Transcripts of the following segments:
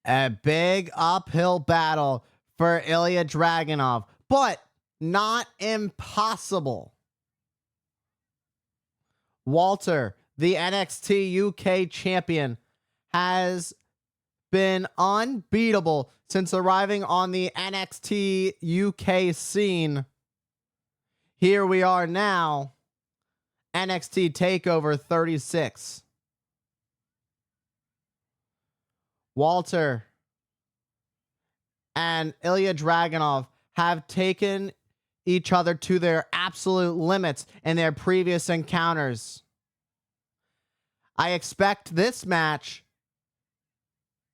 A big uphill battle for Ilja Dragunov, but not impossible. Walter, the NXT UK champion, has been unbeatable since arriving on the NXT UK scene. Here we are now, NXT TakeOver 36. Walter and Ilja Dragunov have taken each other to their absolute limits in their previous encounters. I expect this match,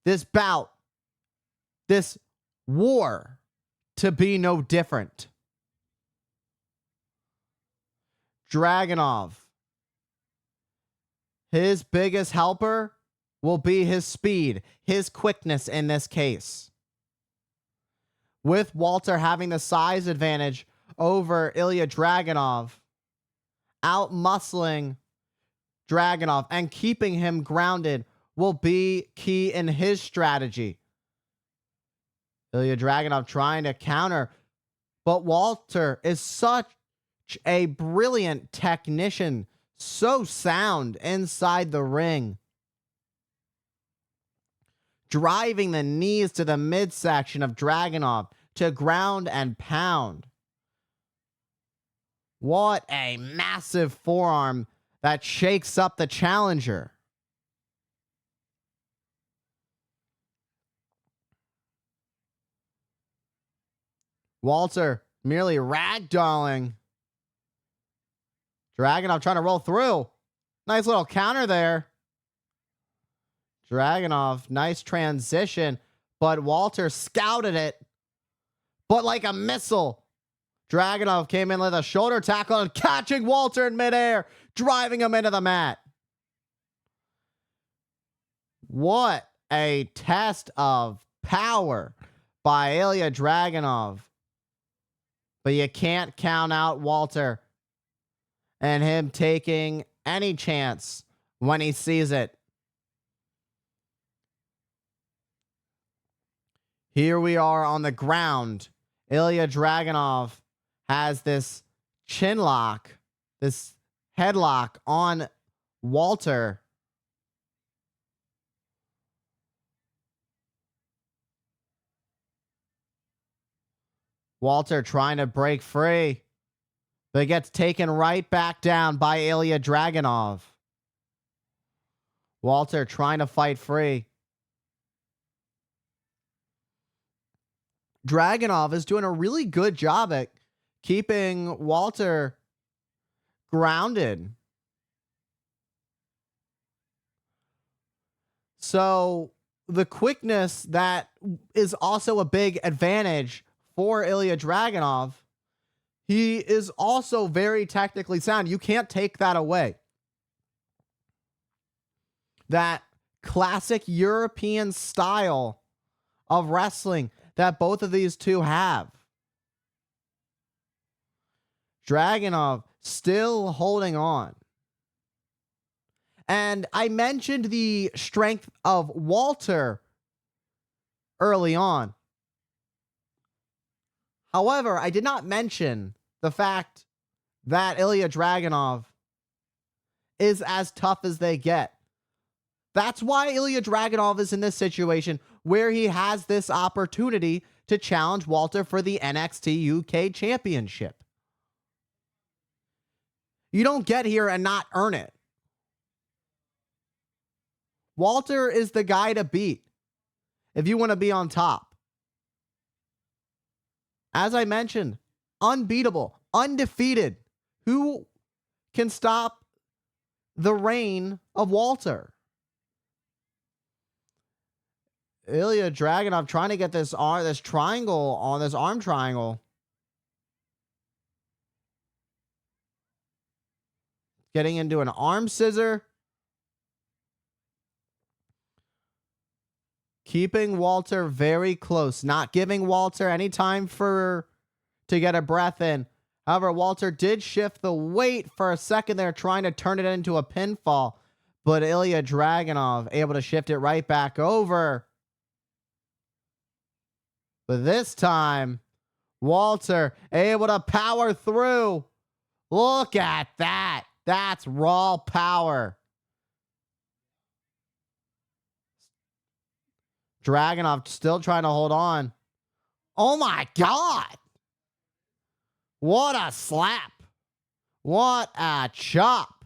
this bout, this war to be no different. Dragunov, his biggest helper will be his speed, his quickness in this case. With Walter having the size advantage over Ilja Dragunov, out-muscling Dragunov and keeping him grounded will be key in his strategy. Ilja Dragunov trying to counter, but Walter is such a brilliant technician, so sound inside the ring. Driving the knees to the midsection of Dragunov to ground and pound. What a massive forearm that shakes up the challenger. Walter merely ragdolling. Dragunov trying to roll through. Nice little counter there. Dragunov, nice transition, but Walter scouted it. But like a missile, Dragunov came in with a shoulder tackle and catching Walter in midair, driving him into the mat. What a test of power by Ilja Dragunov. But you can't count out Walter and him taking any chance when he sees it. Here we are on the ground. Ilja Dragunov has this chin lock, this headlock on Walter. Walter trying to break free, but gets taken right back down by Ilja Dragunov. Walter trying to fight free. Dragunov is doing a really good job at keeping Walter grounded. So the quickness that is also a big advantage for Ilja Dragunov. He is also very technically sound. You can't take that away. That classic European style of wrestling that both of these two have. Dragunov still holding on. And I mentioned the strength of Walter early on. However, I did not mention the fact that Ilja Dragunov is as tough as they get. That's why Ilja Dragunov is in this situation where he has this opportunity to challenge Walter for the NXT UK Championship. You don't get here and not earn it. Walter is the guy to beat if you want to be on top. As I mentioned, unbeatable, undefeated. Who can stop the reign of Walter? Ilja Dragunov trying to get this triangle on this arm triangle. Getting into an arm scissor. Keeping Walter very close, not giving Walter any time to get a breath in. However, Walter did shift the weight for a second there, trying to turn it into a pinfall. But Ilja Dragunov able to shift it right back over. But this time, Walter able to power through. Look at that. That's raw power. Dragunov still trying to hold on. Oh my God. What a slap. What a chop.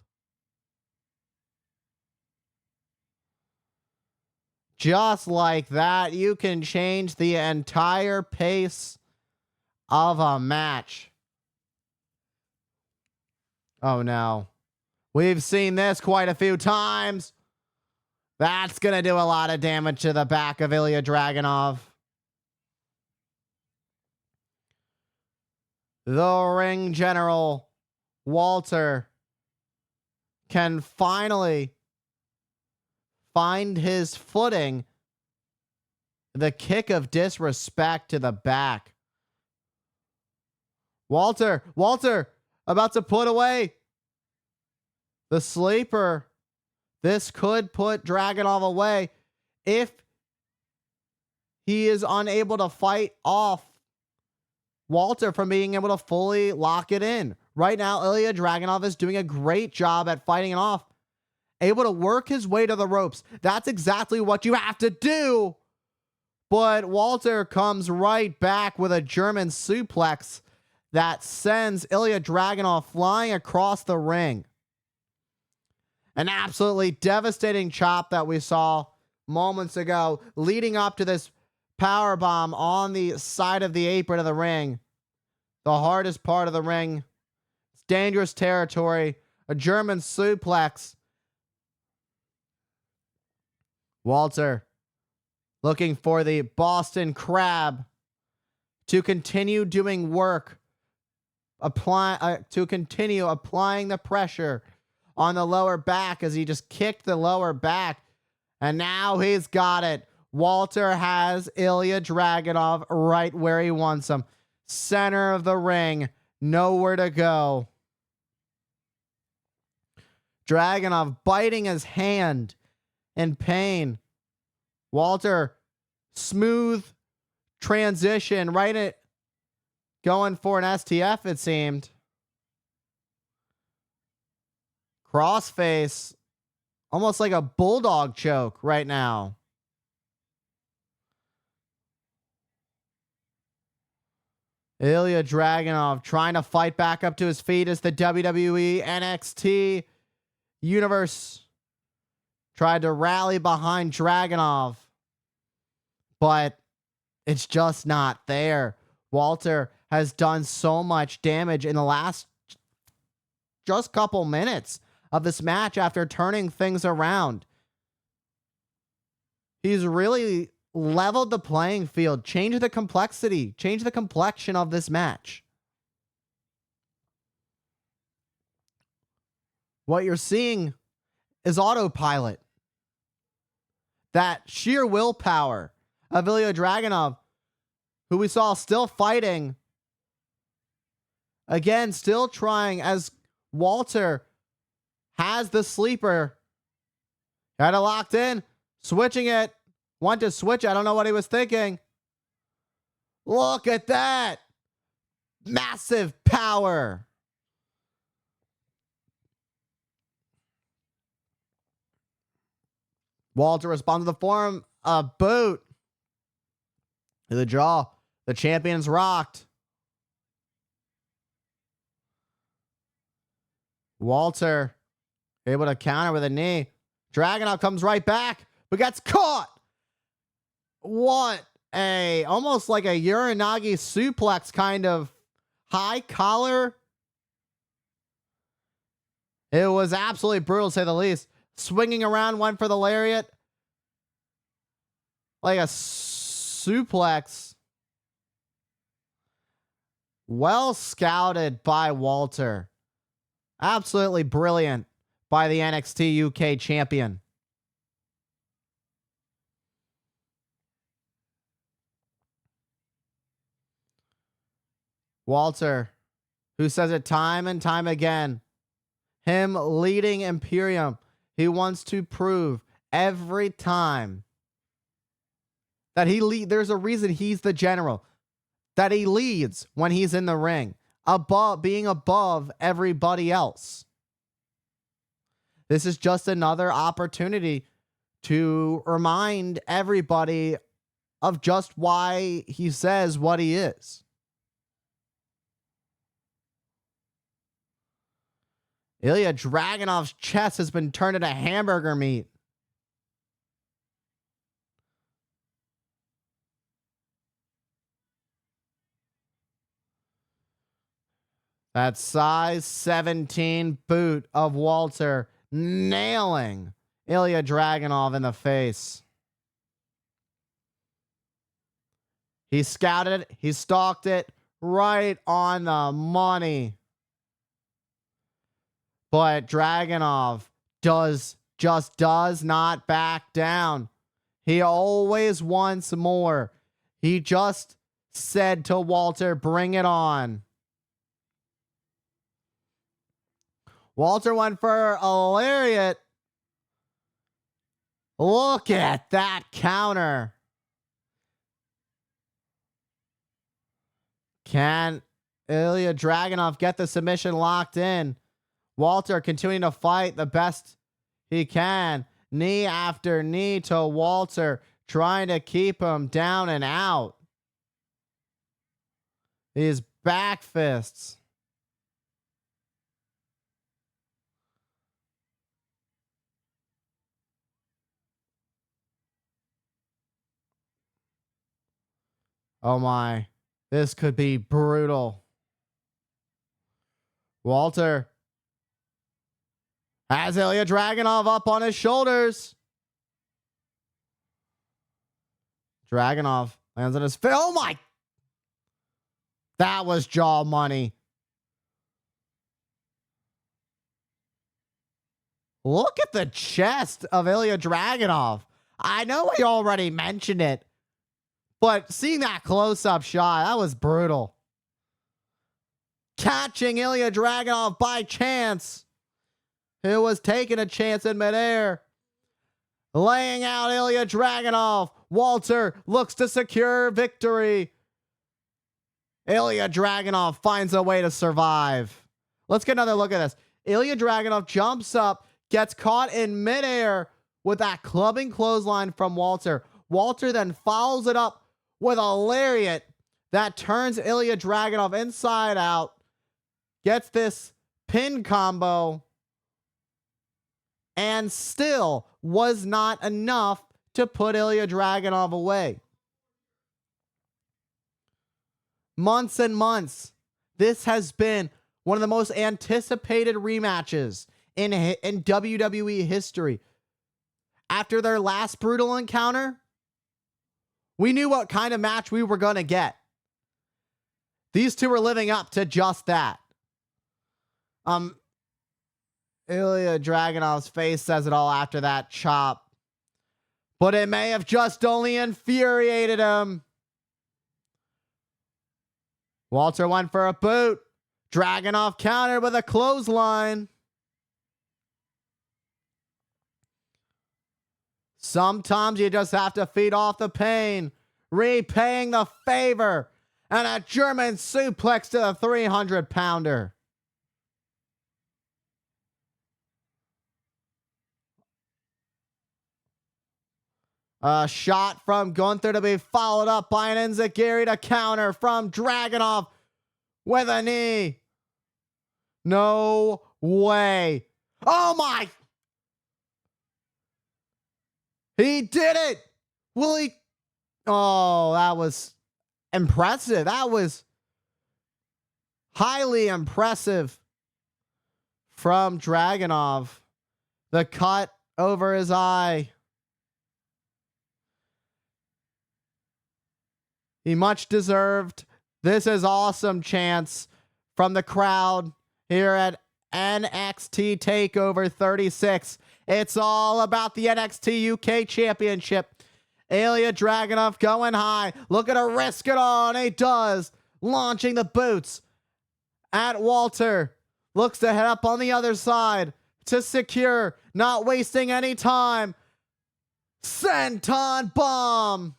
Just like that, you can change the entire pace of a match. Oh no. We've seen this quite a few times. That's going to do a lot of damage to the back of Ilja Dragunov. The ring general, Walter, can finally find his footing. The kick of disrespect to the back. Walter, about to put away the sleeper. This could put Dragunov away if he is unable to fight off Walter from being able to fully lock it in. Right now, Ilja Dragunov is doing a great job at fighting it off. Able to work his way to the ropes. That's exactly what you have to do. But Walter comes right back with a German suplex that sends Ilja Dragunov flying across the ring. An absolutely devastating chop that we saw moments ago, leading up to this powerbomb on the side of the apron of the ring. The hardest part of the ring. It's dangerous territory. A German suplex. Walter looking for the Boston Crab to continue doing work. To continue applying the pressure on the lower back as he just kicked the lower back. And now he's got it. Walter has Ilja Dragunov right where he wants him. Center of the ring. Nowhere to go. Dragunov biting his hand in pain. Walter, smooth transition. Right at going for an STF, it seemed. Crossface. Almost like a bulldog choke right now. Ilja Dragunov trying to fight back up to his feet as the WWE NXT Universe tried to rally behind Dragunov. But it's just not there. Walter has done so much damage in the last just couple minutes of this match after turning things around. He's really leveled the playing field, changed the complexity, changed the complexion of this match. What you're seeing is autopilot. That sheer willpower of Ilja Dragunov, who we saw still fighting. Again, still trying as Walter has the sleeper. Got it locked in. Switching it. Want to switch. I don't know what he was thinking. Look at that. Massive power. Walter responds to the form. A boot. To the jaw. The champion's rocked. Walter able to counter with a knee. Dragunov comes right back, but gets caught. What a, almost like a Uranagi suplex kind of high collar. It was absolutely brutal to say the least. Swinging around, went for the lariat. Like a suplex. Well scouted by Walter. Absolutely brilliant by the NXT UK champion. Walter, who says it time and time again, him leading Imperium, he wants to prove every time that there's a reason he's the general, that he leads when he's in the ring, being above everybody else. This is just another opportunity to remind everybody of just why he says what he is. Ilja Dragunov's chest has been turned into hamburger meat. That size 17 boot of Walter nailing Ilja Dragunov in the face. He scouted it. He stalked it right on the money. But Dragunov does not back down. He always wants more. He just said to Walter, bring it on. Walter went for a lariat. Look at that counter. Can Ilja Dragunov get the submission locked in? Walter continuing to fight the best he can. Knee after knee to Walter, trying to keep him down and out. These back fists. Oh my, this could be brutal. Walter has Ilja Dragunov up on his shoulders. Dragunov lands on his face. Oh my! That was jaw money. Look at the chest of Ilja Dragunov. I know we already mentioned it, but seeing that close-up shot, that was brutal. Catching Ilja Dragunov by chance. Who was taking a chance in midair. Laying out Ilja Dragunov. Walter looks to secure victory. Ilja Dragunov finds a way to survive. Let's get another look at this. Ilja Dragunov jumps up, gets caught in midair with that clubbing clothesline from Walter. Walter then follows it up with a lariat that turns Ilja Dragunov inside out. Gets this pin combo. And still was not enough to put Ilja Dragunov away. Months and months. This has been one of the most anticipated rematches in WWE history. After their last brutal encounter, we knew what kind of match we were going to get. These two were living up to just that. Ilja Dragunov's face says it all after that chop. But it may have just only infuriated him. Walter went for a boot. Dragunov countered with a clothesline. Sometimes you just have to feed off the pain. Repaying the favor. And a German suplex to the 300-pounder. A shot from Gunther to be followed up by an Enziguri to counter from Dragunov with a knee. No way. Oh my. He did it. Will he? Oh, that was impressive. That was highly impressive from Dragunov. The cut over his eye. He much deserved. This is awesome chants from the crowd here at NXT TakeOver 36. It's all about the NXT UK Championship. Ilja Dragunov going high. Looking to risk it all, and he does. Launching the boots at Walter. Looks to head up on the other side to secure. Not wasting any time. Senton bomb.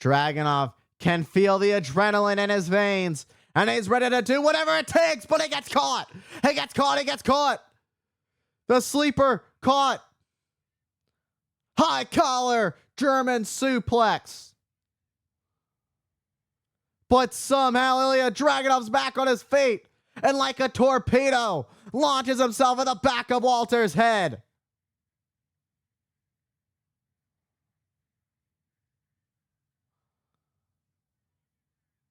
Dragunov can feel the adrenaline in his veins, and he's ready to do whatever it takes, but he gets caught. He gets caught. He gets caught. The sleeper caught. High collar German suplex. But somehow Ilja Dragunov's back on his feet and like a torpedo launches himself at the back of Walter's head.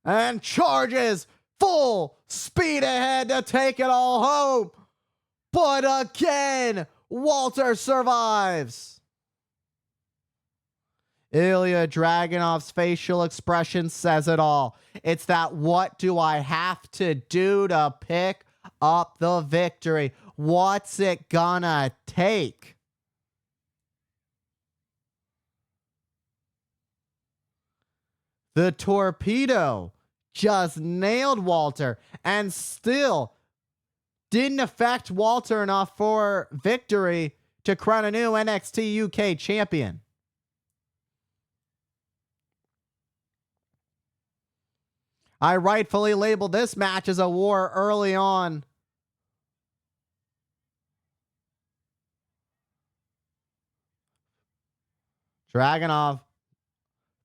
And charges full speed ahead to take it all home. But again, Walter survives. Ilja Dragunov's facial expression says it all. It's that what do I have to do to pick up the victory? What's it gonna take? The torpedo just nailed Walter and still didn't affect Walter enough for victory to crown a new NXT UK champion. I rightfully labeled this match as a war early on. Dragunov,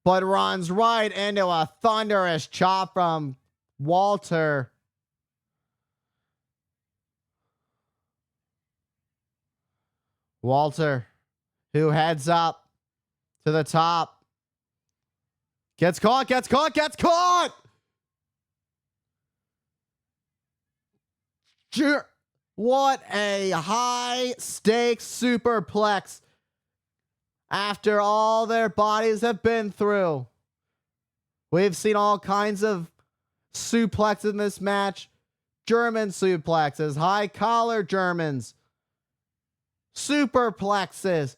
but runs right into a thunderous chop from Walter. Walter, who heads up to the top. Gets caught, gets caught, gets caught! What a high-stakes superplex after all their bodies have been through. We've seen all kinds of suplexes in this match. German suplexes, high-collar Germans, superplexes.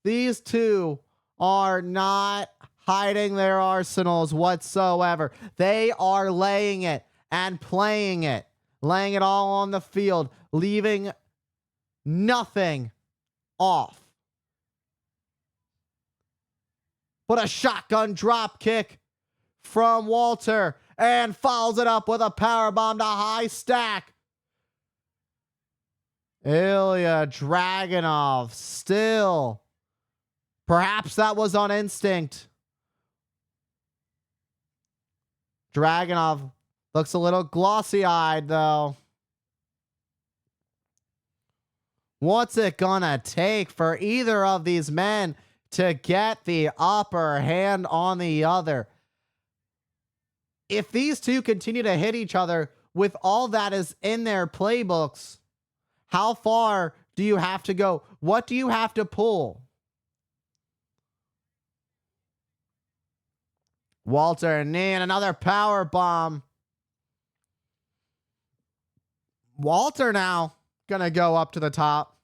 These two are not hiding their arsenals whatsoever. They are laying it and playing it. Laying it all on the field, leaving nothing off. But a shotgun drop kick from Walter and follows it up with a powerbomb to high stack. Ilja Dragunov still. Perhaps that was on instinct. Dragunov looks a little glossy-eyed, though. What's it gonna take for either of these men to get the upper hand on the other? If these two continue to hit each other with all that is in their playbooks, how far do you have to go? What do you have to pull? Walter knee and another power bomb. Walter now gonna go up to the top.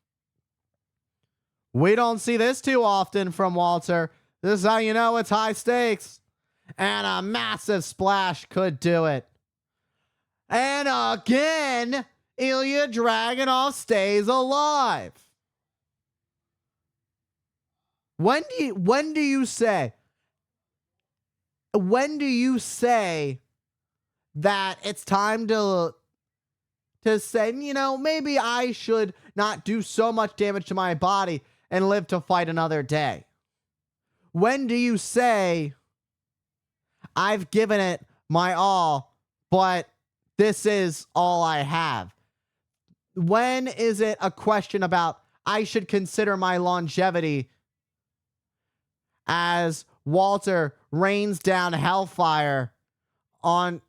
We don't see this too often from Walter. This is how you know it's high stakes. And a massive splash could do it. And again, Ilja Dragunov stays alive. When do you say that it's time to say, you know, maybe I should not do so much damage to my body and live to fight another day? When do you say, I've given it my all, but this is all I have? When is it a question about, I should consider my longevity, as Walter rains down hellfire on,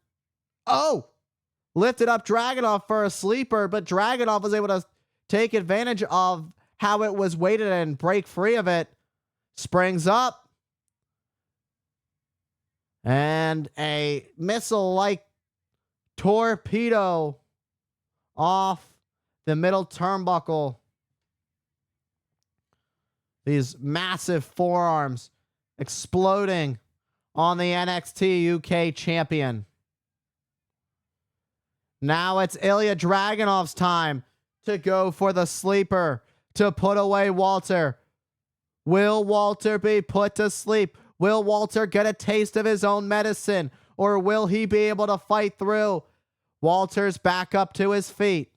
lifted up Dragunov for a sleeper, but Dragunov was able to take advantage of how it was weighted and break free of it. Springs up. And a missile-like torpedo off the middle turnbuckle. These massive forearms exploding on the NXT UK champion. Now it's Ilja Dragunov's time to go for the sleeper to put away Walter. Will Walter be put to sleep? Will Walter get a taste of his own medicine, or will he be able to fight through? Walter's back up to his feet.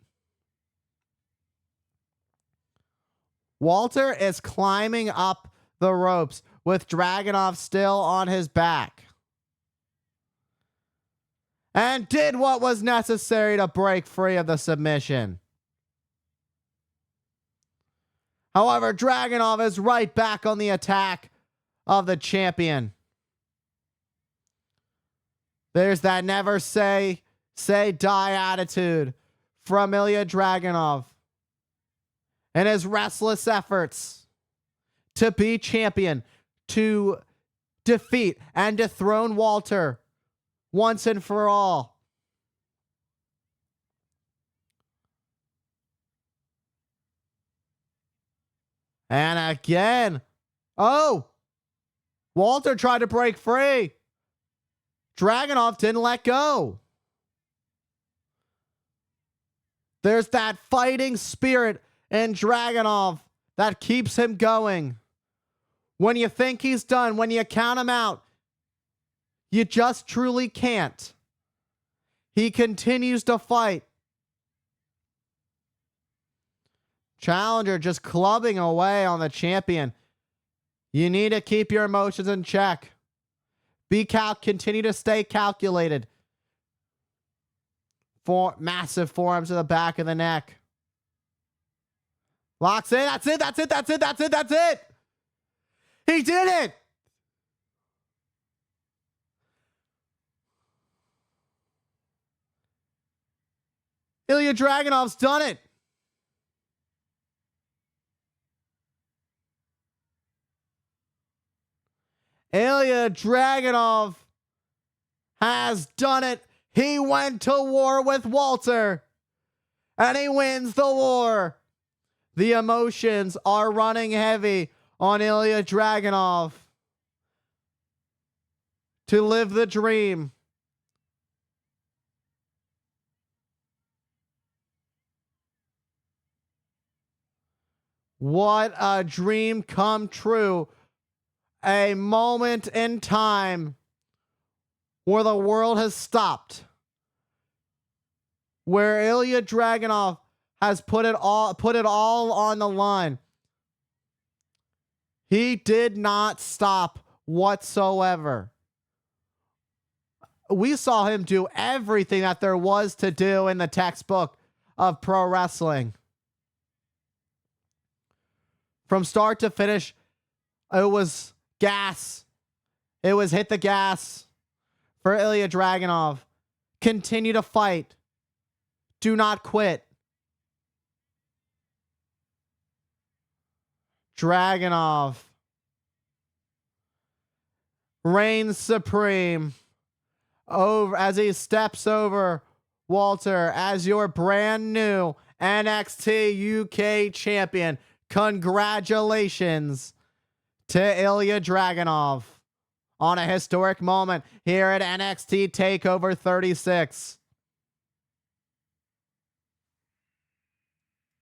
Walter is climbing up the ropes with Dragunov still on his back. And did what was necessary to break free of the submission. However, Dragunov is right back on the attack of the champion. There's that never say die attitude from Ilja Dragunov and his restless efforts to be champion, to defeat and dethrone Walter once and for all. And again, oh, Walter tried to break free. Dragunov didn't let go. There's that fighting spirit in Dragunov that keeps him going. When you think he's done, when you count him out, you just truly can't. He continues to fight. Challenger just clubbing away on the champion. You need to keep your emotions in check. Continue to stay calculated. Massive forearms to the back of the neck. Locks in. That's it. That's it. That's it. That's it. That's it. He did it. Ilja Dragunov's done it. Ilja Dragunov has done it. He went to war with Walter, and he wins the war. The emotions are running heavy on Ilja Dragunov to live the dream. What a dream come true. A moment in time where the world has stopped. Where Ilja Dragunov has put it all on the line. He did not stop whatsoever. We saw him do everything that there was to do in the textbook of pro wrestling. From start to finish, it was gas. It was hit the gas for Ilja Dragunov. Continue to fight. Do not quit. Dragunov reigns supreme over as he steps over Walter as your brand new NXT UK champion. Congratulations to Ilja Dragunov on a historic moment here at NXT TakeOver 36.